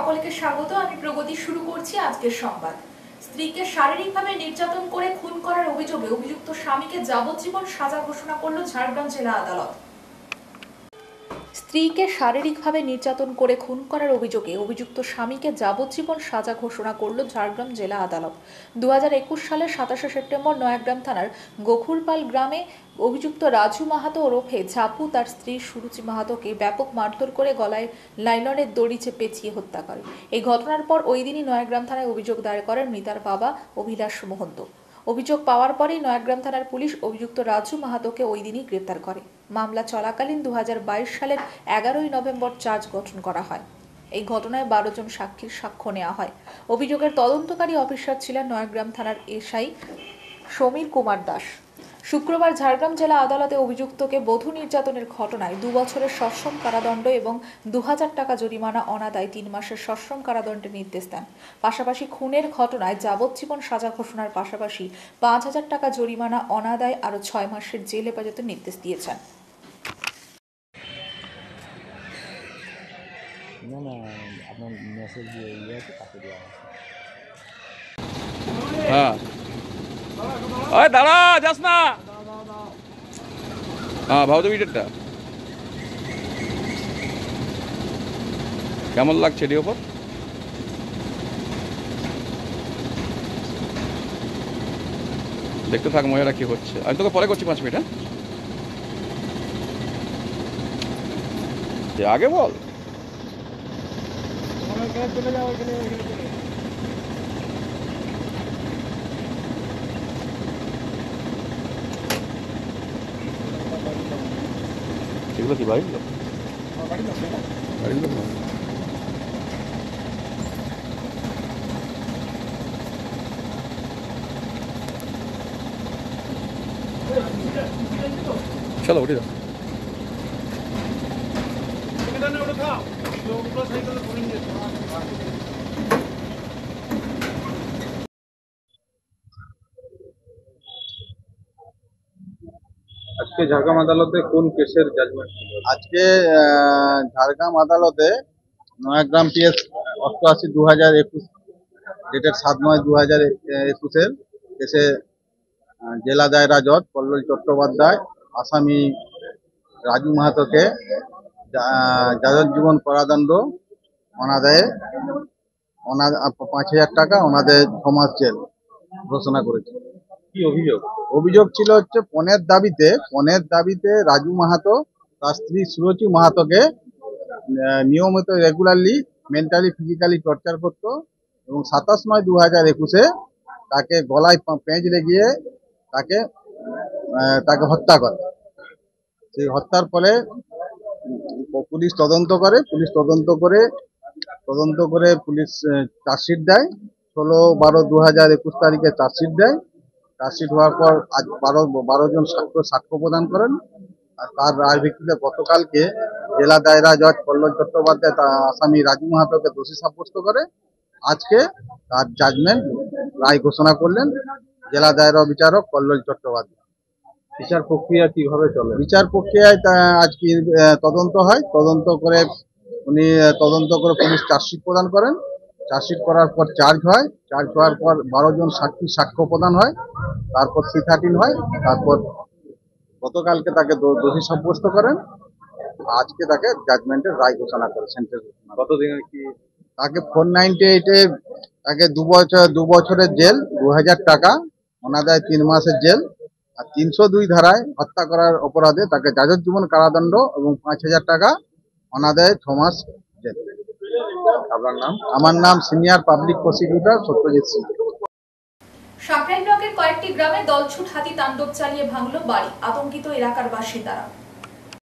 সকলকে স্বাগত। আমি প্রগতি শুরু করছি আজকের সংবাদ। স্ত্রীকে শারীরিকভাবে নির্যাতন করে খুন করার অভিযোগে অভিযুক্ত স্বামীকে যাবজ্জীবন সাজা ঘোষণা করল ঝাড়গ্রাম জেলা আদালত। স্ত্রীকে শারীরিকভাবে নির্যাতন করে খুন করার অভিযোগে অভিযুক্ত স্বামীকে যাবজ্জীবন সাজা ঘোষণা করল ঝাড়গ্রাম জেলা আদালত। 2021 সালের 27 সেপ্টেম্বর নয়াগ্রাম থানার গোখুরপাল গ্রামে অভিযুক্ত রাজু মাহাতো ওরফে ঝাপু তার স্ত্রী সুরুচি মাহাতোকে ব্যাপক মারধর করে গলায় লাইলনের দড়ি পেঁচিয়ে হত্যা করে। এই ঘটনার পর ওই দিনই নয়াগ্রাম থানায় অভিযোগ দায়ের করেন মৃতার বাবা অভিলাষ মহন্ত। অভিযোগ পাওয়ার পরেই নয়াগ্রাম থানার পুলিশ অভিযুক্ত রাজু মাহাতোকে ওই দিনই গ্রেপ্তার করে। মামলা চলাকালীন 2022 সালের 11 নভেম্বর চার্জ গঠন করা হয়। এই ঘটনায় 12 জন সাক্ষীর সাক্ষ্য নেওয়া হয়। অভিযোগের তদন্তকারী অফিসার ছিলেন নয়াগ্রাম থানার এসআই সমীর কুমার দাস। শুক্রবার ঝাড়গ্রাম জেলা আদালতে অভিযুক্তকে বধূ নির্যাতনের ঘটনায় 2 বছরের সশ্রম কারাদণ্ড এবং 2000 টাকা জরিমানা অনাদায় 3 মাসের সশ্রম কারাদণ্ডের নির্দেশ দেন। পাশাপাশি খুনের ঘটনায় যাবজ্জীবন সাজা ঘোষণার পাশাপাশি 5000 টাকা জরিমানা অনাদায় আরও 6 মাসের জেল হেফাজতের নির্দেশ দিয়েছেন। আপনার মেসেজ দিয়ে আছে তাকে দেওয়া আছে। হ্যাঁ ওই দাঁড়া যাস না। হ্যাঁ ভাবতো ভিডিওটা কেমন লাগছে এটির ওপর? দেখতে থাক মহিলা কি হচ্ছে। আমি তোকে পরে করছি 5 মিনিট। হ্যাঁ আগে বল। চলে যাও এগুলো কি বাড়ির লোক? বাড়ির লোক না। চলো উঠে যাও। আজকে ঝাড়গ্রাম আদালতে কোন কেসের জাজমেন্ট? আজকে ঝাড়গ্রাম আদালতে নয়াগ্রাম পিএস 88/2021 ডেটের 7/9/2021 কেসে জেলা দায়রা জজ কল্লোল চট্টোপাধ্যায় আসামি রাজু মাহাতোকে যাবজ্জীবন কারাদণ্ড অনাদায়ে 5000 টাকা অনাদায়ে 6 মাস জেল ঘোষণা করেছে। কি অভিযোগ? অভিযোগ ছিল হচ্ছে পণের দাবিতে রাজু মাহাতো তার স্ত্রী সুরুচি মাহাতোকে নিয়মিত রেগুলারলি মেন্টালি ফিজিক্যালি টর্চার করতো এবং 27/9/2021 তাকে গলায় পেঁচ লেগিয়ে তাকে হত্যা করে। সেই হত্যার ফলে পুলিশ তদন্ত করে পুলিশ চার্জশিট দেয়। 16/12/2021 তারিখে চার্জশিট দেয়। চার্জশিট হওয়ার পর আজ 12 জন সাক্ষ্য প্রদান করেন। আর তার রায় ভিত্তিতে গতকালকে জেলা দায়রা জজ কল্লোল চট্টোপাধ্যায় আসামি রাজু মাহাতোকে দোষী সাব্যস্ত করে আজকে তার জাজমেন্ট রায় ঘোষণা করলেন জেলা দায়রা বিচারক কল্লোল চট্টোপাধ্যায়। বিচার প্রক্রিয়া কিভাবে চলে? বিচার প্রক্রিয়ায় আজকে তদন্ত হয়। তদন্ত করে পুলিশ চার্জশিট প্রদান করেন। চার্জশিট করার পর চার্জ হওয়ার পর 12 জন সাক্ষ্য প্রদান হয়। তারপর C13 হয়। তারপর গতকালকে তাকে দোষী সাব্যস্ত করেন। আজকে তাকে জাজমেন্টের রায় ঘোষণা করে সেন্টেন্স। কতদিনের কি? তাকে 498-এ তাকে 2 বছরের জেল, 2000 টাকা অনাদায়ে 3 মাসের জেল, আর 302 ধারায় হত্যা করার অপরাধে তাকে যাবজ্জীবন কারাদণ্ড এবং 5000 টাকা অনাদায়ে 6 মাস জেল। আপনার নাম? আমার নাম senior public prosecutor Satyajit Singh. Sankrail ব্লকের কয়েকটি গ্রামে দলছুট হাতি তাণ্ডব চালিয়ে ভাঙল বাড়ি, আতঙ্কিত এলাকার বাসিন্দারা।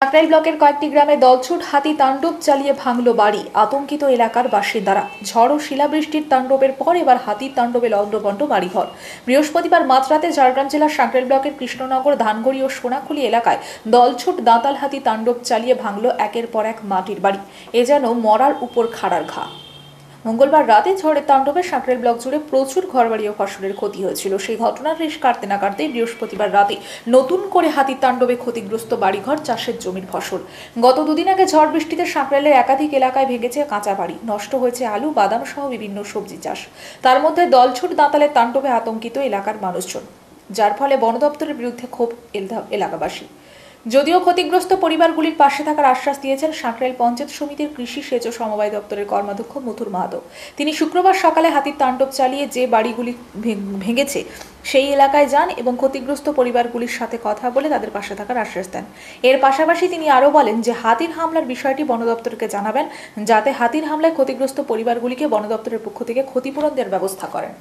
সাঁকরাইল ব্লকের কয়েকটি গ্রামে দলছুট হাতি তাণ্ডব চালিয়ে ভাঙল বাড়ি, আতঙ্কিত এলাকার বাসিন্দারা। ঝড় ও শিলাবৃষ্টির তাণ্ডবের পর এবার হাতির তাণ্ডবে লণ্ডভণ্ড বাড়িঘর। বৃহস্পতিবার মাঝরাতে ঝাড়গ্রাম জেলার সাঁকরাইল ব্লকের কৃষ্ণনগর, ধানগড়ি ও সোনাখুলি এলাকায় দলছুট দাঁতাল হাতি তাণ্ডব চালিয়ে ভাঙল একের পর এক মাটির বাড়ি। এ যেন মরার উপর খাড়ার ঘা। মঙ্গলবার রাতে ঝড়ের তাণ্ডবে সাঁকরাইল ব্লক জুড়ে প্রচুর ঘরবাড়ি ও ফসলের ক্ষতি হয়েছিল। সেই ঘটনার রেশ কাটতে না কাটতেই বৃহস্পতিবার রাতে নতুন করে হাতির তাণ্ডবে ক্ষতিগ্রস্ত বাড়িঘর, চাষের জমির ফসল। গত দুদিন আগে ঝড় বৃষ্টিতে সাঁকরাইলের একাধিক এলাকায় ভেঙেছে কাঁচা বাড়ি, নষ্ট হয়েছে আলু, বাদাম সহ বিভিন্ন সবজি চাষ। তার মধ্যে দলছুট দাঁতালের তাণ্ডবে আতঙ্কিত এলাকার মানুষজন, যার ফলে বন দপ্তরের বিরুদ্ধে ক্ষোভ এলাকাবাসী। যদিও ক্ষতিগ্রস্ত পরিবারগুলির পাশে থাকার আশ্বাস দিয়েছেন সাঁকরাইল পঞ্চায়েত সমিতির কৃষি সেচ ও সমবায় দপ্তরের কর্মাধ্যক্ষ মথুর মাহাতো। তিনি শুক্রবার সকালে হাতির তাণ্ডব চালিয়ে যে বাড়িগুলি ভেঙেছে সেই এলাকায় যান এবং ক্ষতিগ্রস্ত পরিবারগুলির সাথে কথা বলে তাদের পাশে থাকার আশ্বাস দেন। এর পাশাপাশি তিনি আরও বলেন যে হাতির হামলার বিষয়টি বন দপ্তরকে জানাবেন, যাতে হাতির হামলায় ক্ষতিগ্রস্ত পরিবারগুলিকে বন দপ্তরের পক্ষ থেকে ক্ষতিপূরণ দেওয়ার ব্যবস্থা করেন।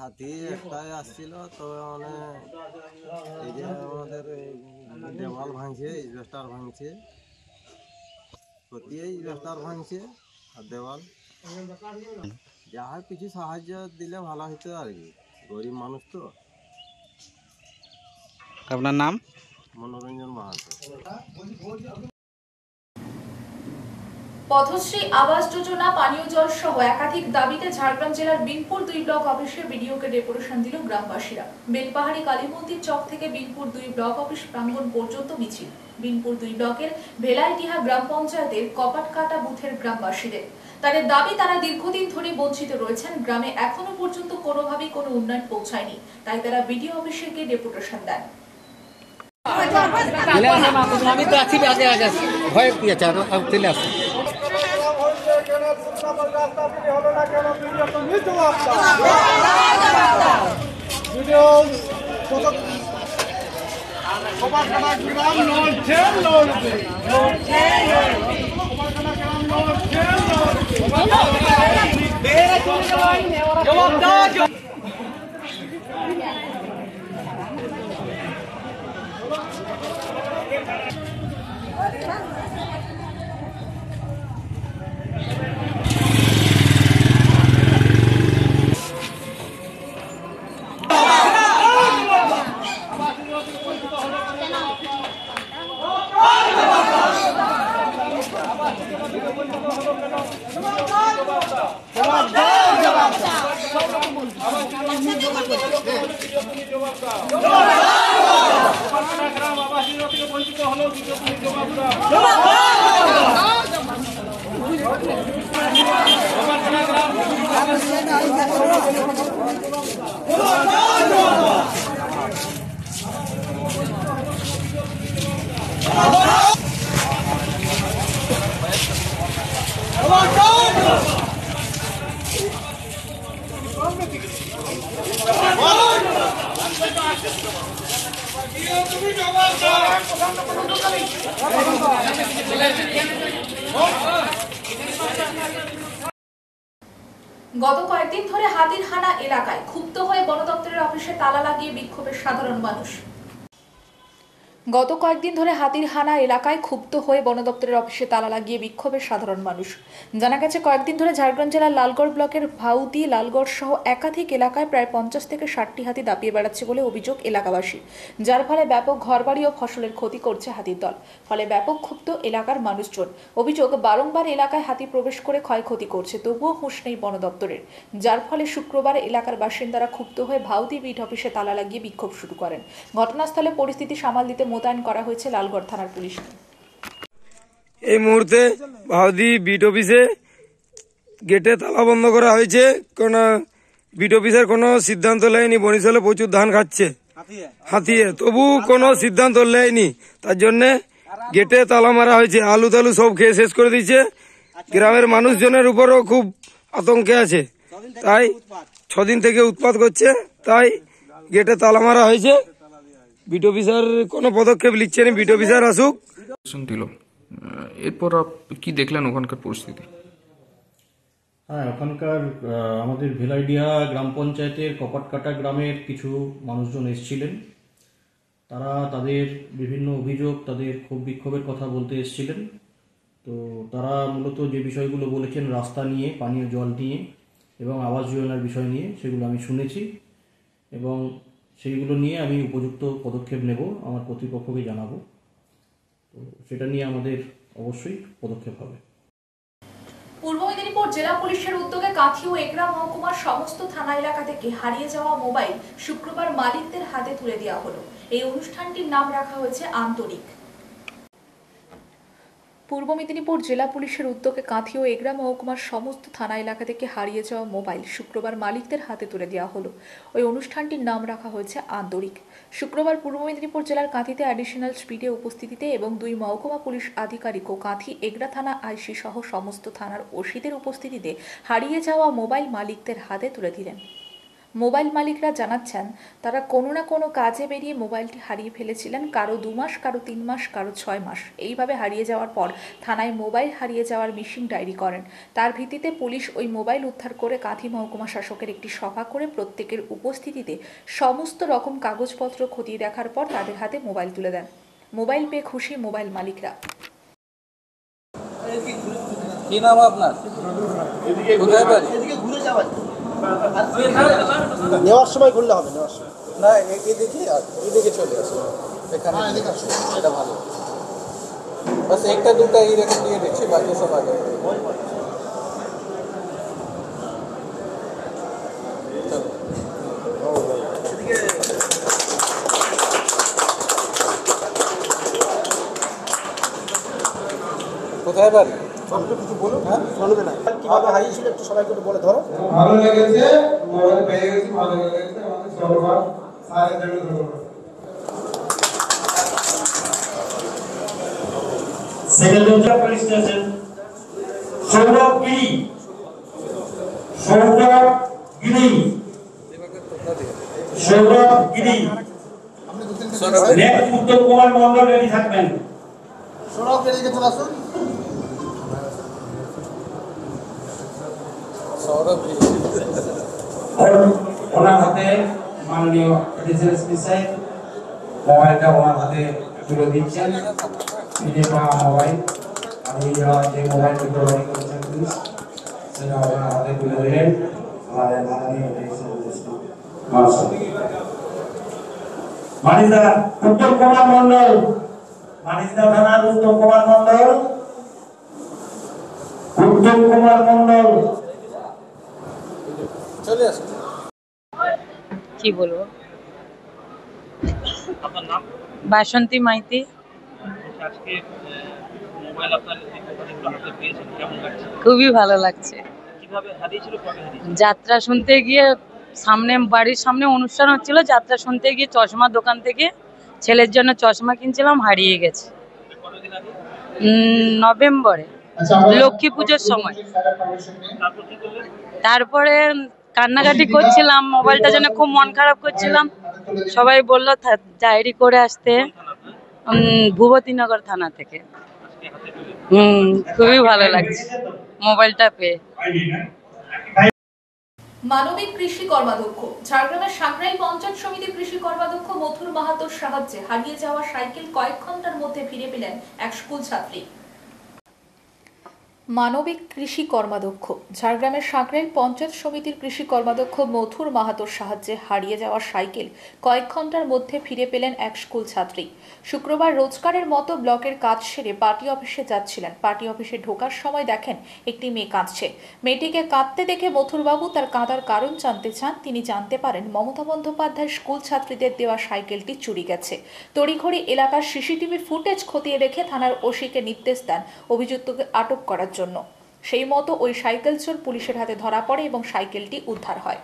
হাতি একটাই আসছিল, তবে মানে এই যে আমাদের দেওয়াল ভাঙছে, ইনভেস্টার ভাঙছে, ক্ষতি ইনভেস্টার ভাঙছে আর দেওয়াল। যা হয় কিছু সাহায্য দিলে ভালো হতো আর কি, গরিব মানুষ তো। আপনার নাম? মনোরঞ্জন মাহাতো। পথশ্রী আবাস যোজনা, পানীয় জল সহ একাধিক দাবিতে ঝাড়গ্রাম জেলার বিনপুর 2 ব্লক অফিসে বিডিওকে ডেপুটেশন দিল গ্রামবাসীরা। বেলপাহাড়ি কালী মন্দির চক থেকে বিনপুর 2 ব্লক অফিস প্রাঙ্গণ পর্যন্ত মিছিল। বিনপুর 2 ব্লকের ভেলাইটিহা গ্রাম পঞ্চায়েতের কপাটকাটা বুথের গ্রামবাসীদের তাদের দাবি, তারা দীর্ঘদিন ধরে বঞ্চিত রয়েছেন। গ্রামে এখনো পর্যন্ত কোনোভাবেই কোনো উন্নয়ন পৌঁছায়নি, তাই তারা বিডিও অফিসে গিয়ে ডেপুটেশন দেন। আমি তো আছি, আগে আগে ভয় কি আছে, চলে আসছি। গত কয়েকদিন ধরে হাতিরহানা এলাকায় ক্ষুব্ধ হয়ে বন দপ্তরের অফিসে তালা লাগিয়ে বিক্ষোভের সাধারণ মানুষ। গত কয়েকদিন ধরে হাতিরহানা এলাকায় ক্ষুব্ধ হয়ে বন দপ্তরের অফিসে তালা লাগিয়ে বিক্ষোভের সাধারণ মানুষ। জানা গেছে কয়েকদিন ধরে ঝাড়গ্রাম জেলার লালগড় ব্লকের ভাউদি, লালগড় সহ একাধিক এলাকায় প্রায় 50 থেকে 60টি হাতি দাপিয়ে বেড়াচ্ছে বলে অভিযোগ এলাকাবাসী, যার ফলে ব্যাপক ঘরবাড়ি ও ফসলের ক্ষতি করছে হাতির দল। ফলে ব্যাপক ক্ষুব্ধ এলাকার মানুষজন। অভিযোগ, বারংবার এলাকায় হাতি প্রবেশ করে ক্ষয়ক্ষতি করছে, তবুও হুঁশ নেই বন দপ্তরের, যার ফলে শুক্রবার এলাকার বাসিন্দারা ক্ষুব্ধ হয়ে ভাউদি বিট অফিসে তালা লাগিয়ে বিক্ষোভ শুরু করেন। ঘটনাস্থলে পরিস্থিতি সামাল দিতে মোতায়েন করা হয়েছে লালগড় থানার পুলিশ। এই মুহূর্তে ভাউদি বিট অফিসে গেটে তালা বন্ধ করা হয়েছে, কারণ বিট অফিসের কোনো সিদ্ধান্ত নেয়নি। বরিশালে প্রচুর ধান খাচ্ছে হাতিয়ে, তবু কোনো সিদ্ধান্ত নেয়নি, তার জন্য গেটে তালা মারা হয়েছে। আলু টালু সব খেয়ে শেষ করে দিয়েছে। গ্রামের মানুষজনের উপরও খুব আতঙ্কে আছে, তাই 6 দিন থেকে উৎপাত করছে, তাই গেটে তালা মারা হয়েছে। বিট অফিসার কোনো পদক্ষেপ নিচ্ছে না, বিট অফিসার আসুক। দিল এরপর কি দেখলেন ওখানকার পরিস্থিতি? হ্যাঁ, ওখানকার আমাদের ভেলাইডিয়া গ্রাম পঞ্চায়েতের কপাটকাটা গ্রামের কিছু মানুষজন এসেছিলেন। তারা তাদের বিভিন্ন অভিযোগ, তাদের ক্ষোভ বিক্ষোভের কথা বলতে এসেছিলেন। তো তারা মূলত যে বিষয়গুলো বলেছেন রাস্তা নিয়ে, পানীয় জল নিয়ে এবং আবাস যোজনার বিষয় নিয়ে, সেগুলো আমি শুনেছি এবং সেইগুলো নিয়ে আমি উপযুক্ত পদক্ষেপ নেব, আমার কর্তৃপক্ষকে জানাবো। তো সেটা নিয়ে আমাদের অবশ্যই পদক্ষেপ হবে। পূর্ব মেদিনীপুর জেলা পুলিশের উদ্যোগে কাঁথি ও এগরা মহকুমার সমস্ত থানা এলাকা থেকে হারিয়ে যাওয়া মোবাইল শুক্রবার মালিকদের হাতে তুলে দেওয়া হলো। এই অনুষ্ঠানটির নাম রাখা হয়েছে আন্তরিক। পূর্ব মেদিনীপুর জেলা পুলিশের উদ্যোগে কাঁথি ও এগরা মহকুমার সমস্ত থানা এলাকা থেকে হারিয়ে যাওয়া মোবাইল শুক্রবার মালিকদের হাতে তুলে দেওয়া হলো। ওই অনুষ্ঠানটির নাম রাখা হয়েছে আন্তরিক। শুক্রবার পূর্ব মেদিনীপুর জেলার কাঁথিতে অ্যাডিশনাল স্পিডে উপস্থিতিতে এবং 2 মহকুমা পুলিশ আধিকারিক ও কাঁথি এগরা থানা আইসি সহ সমস্ত থানার ওসিদের উপস্থিতিতে হারিয়ে যাওয়া মোবাইল মালিকদের হাতে তুলে দিলেন। মোবাইল মালিকরা জানাচ্ছেন, তারা কোনো না কোনো কাজে বেরিয়ে মোবাইলটি হারিয়ে ফেলেছিলেন। কারো 2 মাস, কারো 3 মাস, কারো 6 মাস। এইভাবে হারিয়ে যাওয়ার পর থানায় মোবাইল হারিয়ে যাওয়ার মিসিং ডায়েরি করেন। তার ভিত্তিতে পুলিশ ওই মোবাইল উদ্ধার করে কাঁথি মহকুমা শাসকের একটি সভা করে প্রত্যেকের উপস্থিতিতে সমস্ত রকম কাগজপত্র খতিয়ে দেখার পর তাদের হাতে মোবাইল তুলে দেন। মোবাইল পেয়ে খুশি মোবাইল মালিকরা। কি নাম আপনার? কোথায় বাড়ি? নেওয়ার সময় ঘুরলে হবে, নেওয়ার সময় না, এদিকে এদিকে চলে আসো, এখানে এটা ভালো। বাস একটা দুটা এইরকম দিয়ে দিচ্ছি, বাকি সব আগে। কোথায় বাড়ি? কিছু বলুন। হ্যাঁ, শুনবে না। কিভাবে হারিয়েছিল একটু সবাইকে একটু বলে ধরো। ভালো লেগেছে, মোবাইল পেয়ে গেছি, ভালো লেগেছে। আমাদের সবার সারা জন্য ধন্যবাদ। সেকেন্ডারি পুলিশ স্টেশন সৌরভ গিরি, নেক্সট উত্তম কুমার মন্ডল রেডি থাকবেন। সৌরভ গিরি কে চলে আসুন। ওনার হাতে মাননীয় এডিশনাল সাহেব মোবাইলটা ওনার হাতে তুলে দিচ্ছেন। মোবাইল আমি যে মোবাইল ব্যবহার করছেন প্লিজ সেটা ওনার হাতে তুলে দিলেন আমাদের মাননীয় এডিশনাল মানিদা উত্তম কুমার মন্ডল, মানিদা থানার উত্তম কুমার মন্ডল, উত্তম কুমার মন্ডল চলে আসুন। কি বলবো, বাসন্তী মাইতি। খুবই ভালো লাগছে। যাত্রা শুনতে গিয়ে সামনে বাড়ির সামনে অনুষ্ঠান হচ্ছিল, যাত্রা শুনতে গিয়ে চশমার দোকান থেকে ছেলের জন্য চশমা কিনছিলাম, হারিয়ে গেছে নভেম্বরে লক্ষ্মী পুজোর সময়। তারপরে কান্নাকাটি করছিলাম, মোবাইলটার জন্য খুব মন খারাপ করছিলাম। সবাই বললো ডায়েরি করে আসতে, ভূপতিনগর থানা থেকে। খুবই ভালো লাগছে মোবাইলটা পেয়ে। মানবিক কৃষি কর্মাধ্যক্ষ ঝাড়গ্রামের সাঁকরাইল পঞ্চায়েত সমিতির কৃষি কর্মাধ্যক্ষ মথুর মাহাতোর সাহায্যে হারিয়ে যাওয়া সাইকেল কয়েক ঘন্টার মধ্যে ফিরে পেলেন এক স্কুল ছাত্রী। মানবিক কৃষি কর্মাধ্যক্ষ ঝাড়গ্রামের সাঁকরাইল পঞ্চায়েত সমিতির কৃষি কর্মাধ্যক্ষ মথুর মাহাতোর সাহায্যে হারিয়ে যাওয়া সাইকেল কয়েক ঘন্টার মধ্যে ফিরে পেলেন এক স্কুল ছাত্রী। শুক্রবার রোজগারের মতো ব্লকের কাজ সেরে পার্টি অফিসে যাচ্ছিলেন। পার্টি অফিসে ঢোকার সময় দেখেন একটি মেয়ে কাঁদছে। মেয়েটিকে কাঁদতে দেখে মথুরবাবু তার কাঁদার কারণ জানতে চান। তিনি জানতে পারেন মমতা বন্দ্যোপাধ্যায়ের স্কুল ছাত্রীদের দেওয়া সাইকেলটি চুরি গেছে। তড়িঘড়ি এলাকার সিসিটিভি ফুটেজ খতিয়ে দেখে থানার ওসিকে নির্দেশ দেন অভিযুক্তকে আটক করার জন্য। সেই মতো ওই সাইকেল চোর পুলিশের হাতে ধরা পড়ে এবং সাইকেলটি উদ্ধার হয়।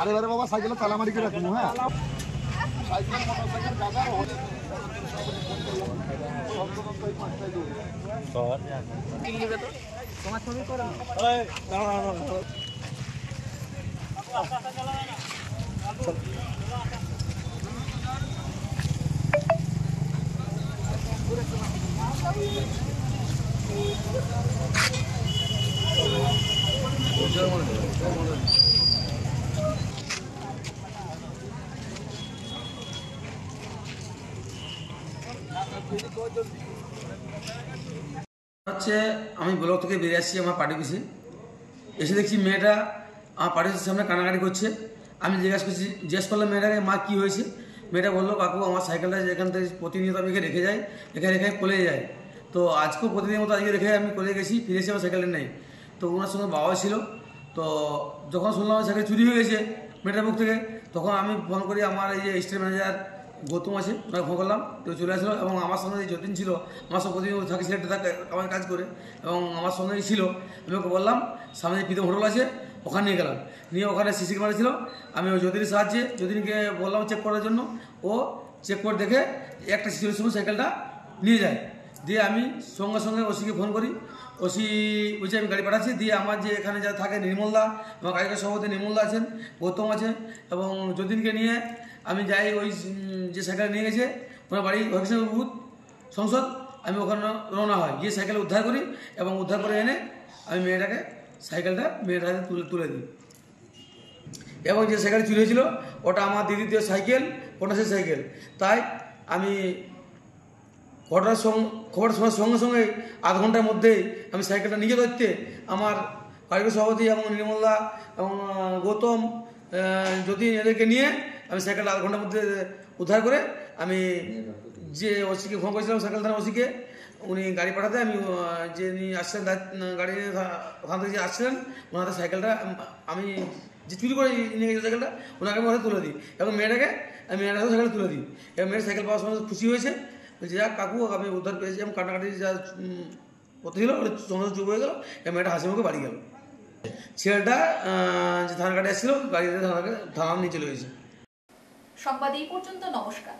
আরে বারে বাবা সাইকেল তালা মারি করে রাখুন। হ্যাঁ সাইকেল মোটরসাইকেল দাদা হলে তোমার ছবি করো। হচ্ছে আমি ব্লক থেকে বেরিয়ে আসছি আমার পার্টি অফিসে, এসে দেখছি মেয়েটা আমার পার্টি অফিসের সামনে কান্নাকাটি করছে। আমি জিজ্ঞেস করলাম মেয়েটাকে, মা কি হয়েছে? মেয়েটা বললো, কাকু আমার সাইকেলটা যেখান থেকে প্রতিনিয়ত আমি রেখে যাই, রেখে পলে যায়, তো আজকেও প্রতিদিনের মতো আজকে রেখে আমি পলে গেছি, ফিরে এসে আমার সাইকেলটা নেই। তো ওনার সঙ্গে বাবা ছিল। তো যখন শুনলাম আমার সাইকেল চুরি হয়ে গেছে মেয়েটার মুখ থেকে, তখন আমি ফোন করি আমার এই যে স্টেট ম্যানেজার গৌতম আছে, ওনাকে ফোন করলাম। তো চলে আসলো এবং আমার সঙ্গে যে যতীন ছিল, আমার সঙ্গে প্রতিদিন থাকে, সিলেটে থাকে, আমার কাজ করে এবং আমার সঙ্গেই ছিল। আমি ওকে বললাম সামনে যে প্রীতম হোটেল আছে ওখানে নিয়ে গেলাম, নিয়ে ওখানে সিসি ক্যামেরা ছিল। আমি ওই যতীনের সাহায্যে যতীনকে বললাম চেক করার জন্য, ও চেক করে দেখে একটা সিসির সঙ্গে সাইকেলটা নিয়ে যায়। দিয়ে আমি সঙ্গে সঙ্গে ওসিকে ফোন করি, ওসি বলছে আমি গাড়ি পাঠাচ্ছি। দিয়ে আমার যে এখানে যা থাকে নির্মলদা, আমার কারিগর সভাপতি নির্মলদা আছেন, গৌতম আছে এবং যতীনকে নিয়ে আমি যাই ওই যে সাইকেল নিয়ে গেছে ওনার বাড়ি হরিকৃষ্ণ বুথ সংসদ, আমি ওখানে রওনা হয়, গিয়ে সাইকেল উদ্ধার করি এবং উদ্ধার করে এনে আমি সাইকেলটা মেয়েটার হাতে তুলে দিই। এবং যে সাইকেল চুরি হয়েছিল ওটা আমার দিদির দেওয়া সাইকেল, পটাশের সাইকেল। তাই আমি খবর শোনার সঙ্গে সঙ্গে আধ ঘন্টার মধ্যেই আমি সাইকেলটা নিজে ধরতে আমার কারিগর সভাপতি এবং নির্মলদা এবং গৌতম যদি এদেরকে নিয়ে আমি সাইকেলটা আধ ঘন্টার মধ্যে উদ্ধার করে আমি যে ওসিকে ফোন করেছিলাম, সাইকেল থানা ওসিকে, উনি গাড়ি পাঠাতে আমি যে আসছিলেন গাড়ি ওখান থেকে যে আসছিলেন ওনার হাতে সাইকেলটা আমি যে চুরি করে নিয়ে গেছি সাইকেলটা ওনাকে আমি হাতে তুলে দিই এবং আমি মেয়েটার হাতে সাইকেল তুলে দিই এবং মেয়ের সাইকেল পাওয়ার সময় খুশি হয়েছে, বলছি যাক কাকু আমি উদ্ধার পেয়েছি এবং কাটাকাটি যা করতে ছিল ওটা সমস্ত চুপ হয়ে গেল এবং মেয়েটা হাসি মুখে বাড়ি গেল। ছেলেটা যে থানা গাড়ি আসছিল গাড়িতে থানা নিয়ে চলে গেছে। সংবাদ এই পর্যন্ত। নমস্কার।